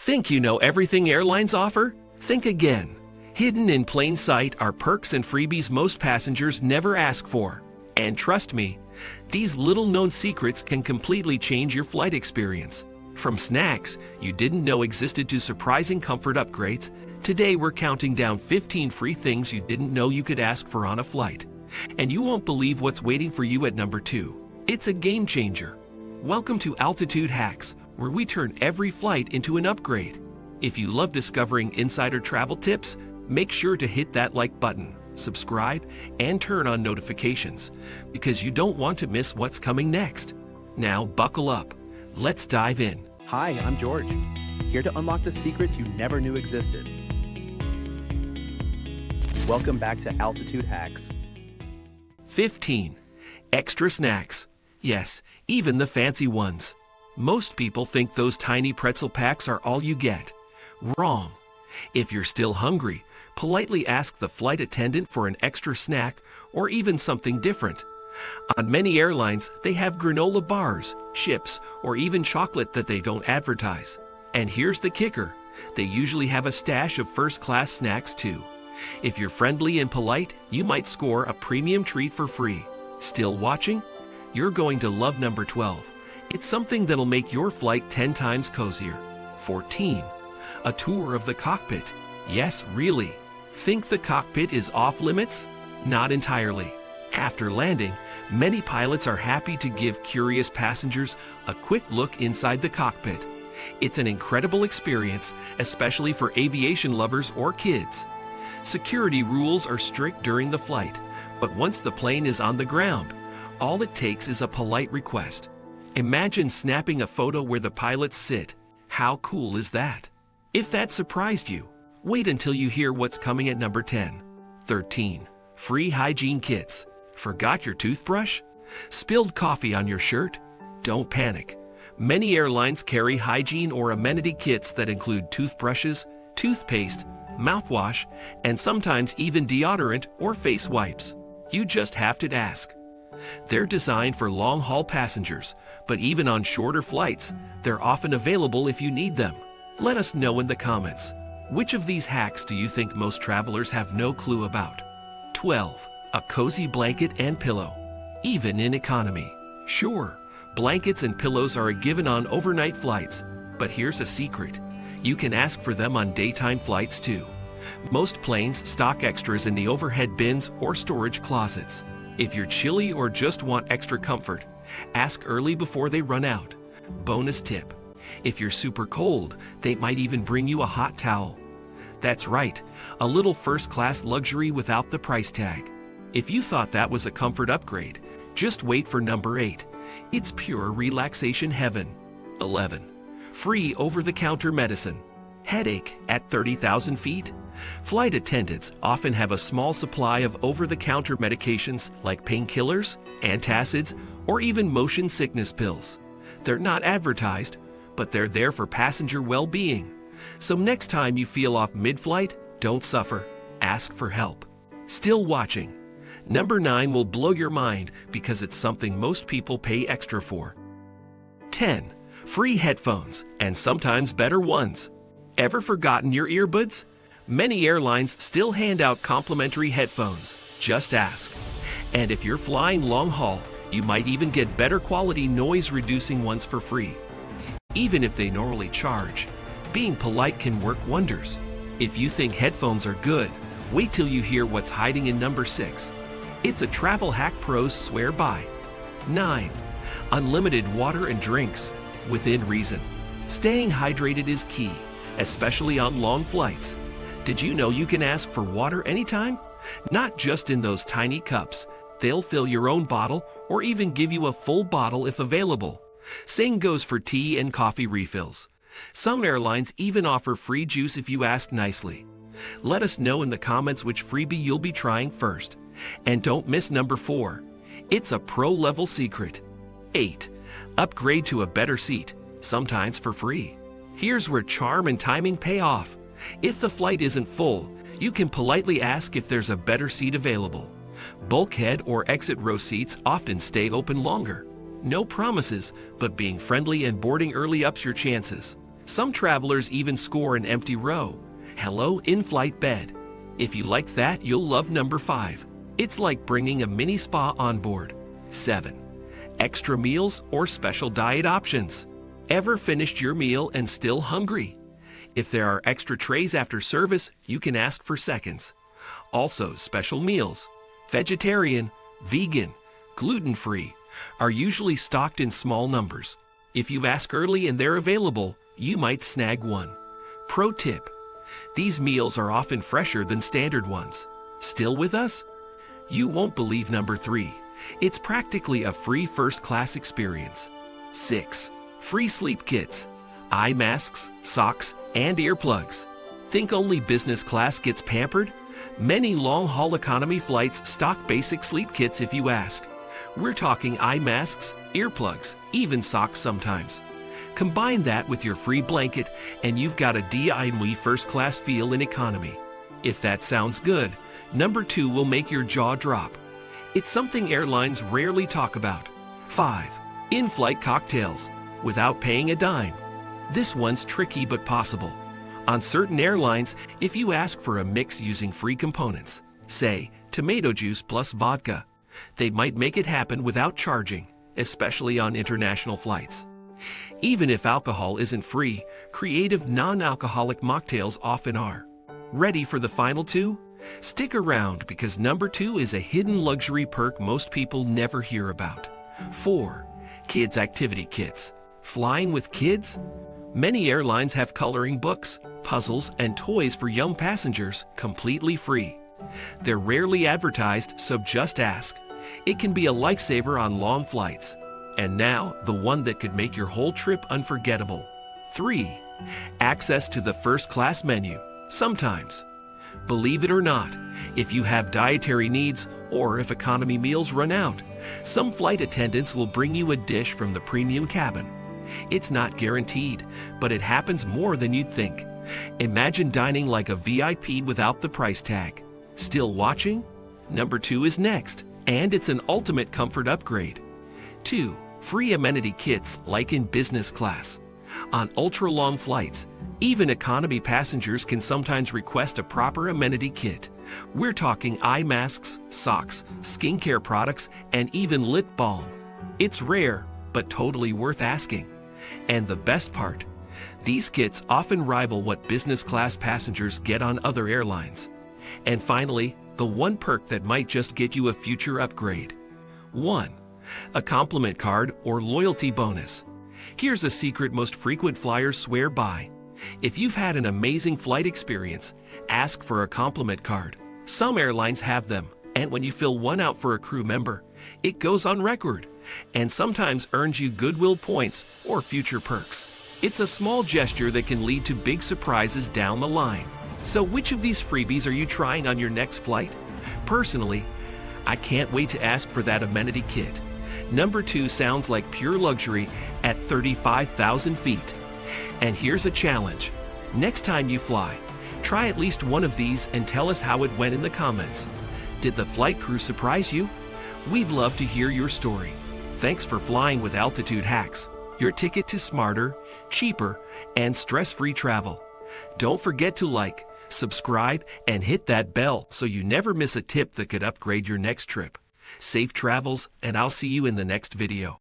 Think you know everything airlines offer? Think again. Hidden in plain sight are perks and freebies most passengers never ask for. And trust me, these little-known secrets can completely change your flight experience. From snacks you didn't know existed to surprising comfort upgrades, today we're counting down 15 free things you didn't know you could ask for on a flight. And you won't believe what's waiting for you at number 2. It's a game changer. Welcome to Altitude Hacks, where we turn every flight into an upgrade. If you love discovering insider travel tips, make sure to hit that like button, subscribe, and turn on notifications, because you don't want to miss what's coming next. Now buckle up. Let's dive in. Hi, I'm George, here to unlock the secrets you never knew existed. Welcome back to Altitude Hacks. 15. Extra snacks. Yes, even the fancy ones. Most people think those tiny pretzel packs are all you get. Wrong. If you're still hungry, politely ask the flight attendant for an extra snack or even something different. On many airlines, they have granola bars, chips, or even chocolate that they don't advertise. And here's the kicker. They usually have a stash of first-class snacks too. If you're friendly and polite, you might score a premium treat for free. Still watching? You're going to love number 12. It's something that'll make your flight 10 times cozier. 14. A tour of the cockpit. Yes, really. Think the cockpit is off limits? Not entirely. After landing, many pilots are happy to give curious passengers a quick look inside the cockpit. It's an incredible experience, especially for aviation lovers or kids. Security rules are strict during the flight, but once the plane is on the ground, all it takes is a polite request. Imagine snapping a photo where the pilots sit. How cool is that? If that surprised you, wait until you hear what's coming at number 10. 13. Free hygiene kits. Forgot your toothbrush? Spilled coffee on your shirt? Don't panic. Many airlines carry hygiene or amenity kits that include toothbrushes, toothpaste, mouthwash, and sometimes even deodorant or face wipes. You just have to ask. They're designed for long-haul passengers, but even on shorter flights, they're often available if you need them. Let us know in the comments. Which of these hacks do you think most travelers have no clue about? 12. A cozy blanket and pillow. Even in economy. Sure, blankets and pillows are a given on overnight flights, but here's a secret. You can ask for them on daytime flights too. Most planes stock extras in the overhead bins or storage closets. If you're chilly or just want extra comfort, ask early before they run out. Bonus tip. If you're super cold, they might even bring you a hot towel. That's right, a little first-class luxury without the price tag. If you thought that was a comfort upgrade, just wait for number 8. It's pure relaxation heaven. 11. Free over-the-counter medicine. Headache at 30,000 feet? Flight attendants often have a small supply of over-the-counter medications like painkillers, antacids, or even motion sickness pills. They're not advertised, but they're there for passenger well-being. So next time you feel off mid-flight, don't suffer. Ask for help. Still watching? Number 9 will blow your mind because it's something most people pay extra for. 10. Free headphones, and sometimes better ones. Ever forgotten your earbuds? Many airlines still hand out complimentary headphones. Just ask. And if you're flying long haul, you might even get better quality noise-reducing ones for free. Even if they normally charge, being polite can work wonders. If you think headphones are good, wait till you hear what's hiding in number 6. It's a travel hack pros swear by. 9. Unlimited water and drinks, within reason. Staying hydrated is key, especially on long flights. Did you know you can ask for water anytime? Not just in those tiny cups. They'll fill your own bottle or even give you a full bottle if available. Same goes for tea and coffee refills. Some airlines even offer free juice if you ask nicely. Let us know in the comments which freebie you'll be trying first. And don't miss number 4. It's a pro-level secret. 8. Upgrade to a better seat, sometimes for free. Here's where charm and timing pay off. If the flight isn't full, you can politely ask if there's a better seat available. Bulkhead or exit row seats often stay open longer. No promises, but being friendly and boarding early ups your chances. Some travelers even score an empty row. Hello, in-flight bed. If you like that, you'll love number 5. It's like bringing a mini spa on board. 7. Extra meals or special diet options. Ever finished your meal and still hungry? If there are extra trays after service, you can ask for seconds. Also, special meals, vegetarian, vegan, gluten-free, are usually stocked in small numbers. If you ask early and they're available, you might snag one. Pro tip: these meals are often fresher than standard ones. Still with us? You won't believe number 3. It's practically a free first-class experience. 6. Free sleep kits, eye masks, socks, and earplugs. Think only business class gets pampered? Many long-haul economy flights stock basic sleep kits if you ask. We're talking eye masks, earplugs, even socks sometimes. Combine that with your free blanket and you've got a DIY first-class feel in economy. If that sounds good, number 2 will make your jaw drop. It's something airlines rarely talk about. 5. In-flight cocktails, without paying a dime. This one's tricky but possible. On certain airlines, if you ask for a mix using free components, say tomato juice plus vodka, they might make it happen without charging, especially on international flights. Even if alcohol isn't free, creative non-alcoholic mocktails often are. Ready for the final 2? Stick around because number 2 is a hidden luxury perk most people never hear about. 4. Kids activity kits. Flying with kids? Many airlines have coloring books, puzzles, and toys for young passengers completely free. They're rarely advertised, so just ask. It can be a lifesaver on long flights. And now, the one that could make your whole trip unforgettable. 3. Access to the first-class menu. Sometimes. Believe it or not, if you have dietary needs or if economy meals run out, some flight attendants will bring you a dish from the premium cabin. It's not guaranteed, but it happens more than you'd think. Imagine dining like a VIP without the price tag. Still watching? Number 2 is next, and it's an ultimate comfort upgrade. 2. Free amenity kits like in business class. On ultra-long flights, even economy passengers can sometimes request a proper amenity kit. We're talking eye masks, socks, skincare products, and even lip balm. It's rare, but totally worth asking. And the best part, these kits often rival what business class passengers get on other airlines. And finally, the one perk that might just get you a future upgrade. 1. A compliment card or loyalty bonus. Here's a secret most frequent flyers swear by. If you've had an amazing flight experience, ask for a compliment card. Some airlines have them, and when you fill one out for a crew member, it goes on record and sometimes earns you goodwill points or future perks. It's a small gesture that can lead to big surprises down the line. So which of these freebies are you trying on your next flight? Personally, I can't wait to ask for that amenity kit. Number 2 sounds like pure luxury at 35,000 feet. And here's a challenge. Next time you fly, try at least one of these and tell us how it went in the comments. Did the flight crew surprise you? We'd love to hear your story. Thanks for flying with Altitude Hacks, your ticket to smarter, cheaper, and stress-free travel. Don't forget to like, subscribe, and hit that bell so you never miss a tip that could upgrade your next trip. Safe travels, and I'll see you in the next video.